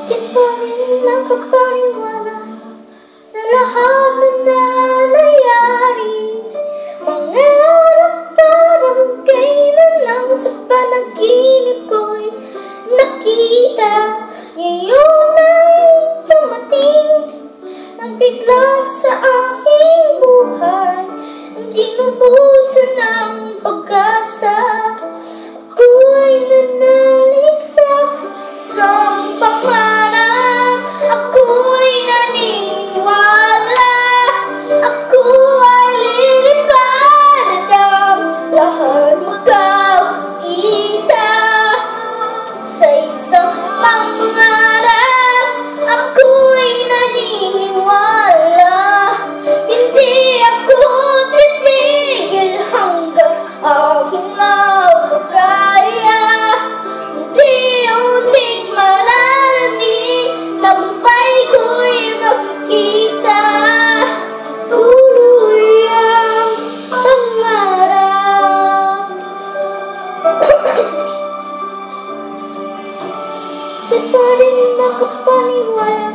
Di pa rin makapaniwala sa lahat na nangyayari. Mangarap parang kailan lang sa panaginip ko'y nakita. Ngayon ay dumating na bigla sa aking buhay. Hindi nubusan ng pag-asa. Ako'y nanalig sa isang pangarap. Ako'y naniniwala. Ako ay lilipad at ang lahat magkakita sa isang pangarap. Ako'y naniniwala. Hindi ako titigil hanggang aking mapagkaya. Unti-unting mararating, tagumpay ko'y makikita. Tuloy ang pangarap. Di pa rin makapaniwala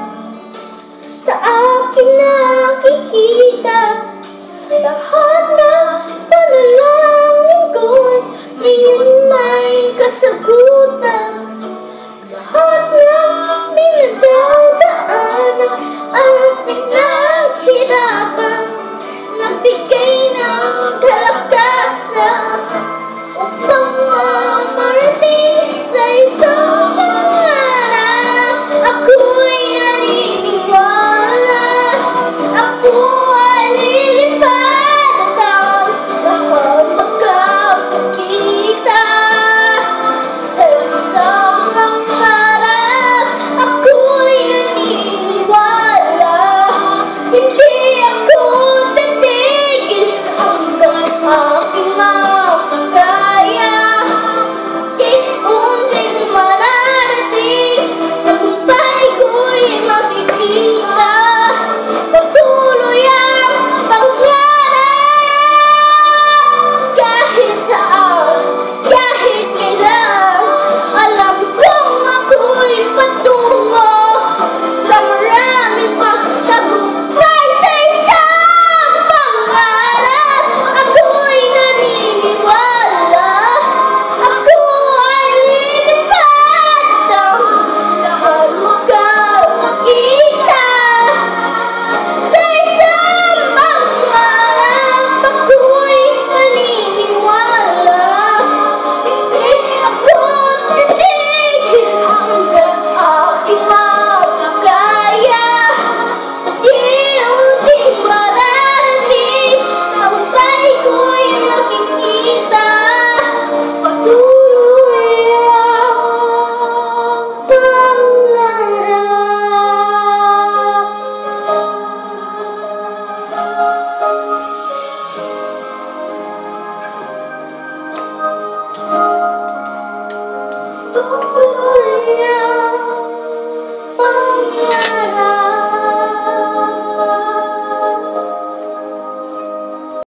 sa aking nakikita. Lahat ng panalangin ko'y ngayon may kasagutan. Lahat ng pinagdadaanan at pinaghirapan, nagbigay ng kalakasan upang marating sa isang pangarap. Ako'y naniniwala. Ako ay lilipad at ang lahat magkakita sa isang pangarap. Ako'y naniniwala. Hindi ako titigil hanggang aking mapagkaya. Unti-unting mararating, tagumpay ko'y makikita. Patuloy ang pangarap. Kahit saan, kahit kailan, alam kong ako'y patungo sa maraming pagtagumpay sa isang pangarap. Ako'y naniniwala. Ako ay lilipad ng lahat magkakita sa isang pangarap. Ako'y naniniwala. Hindi ako titigil hanggang aking mapagkaya. Unti-unting mararating, tagumpay ko'y makikita. Patuloy ang pangarap. Tuloy ang pangarap.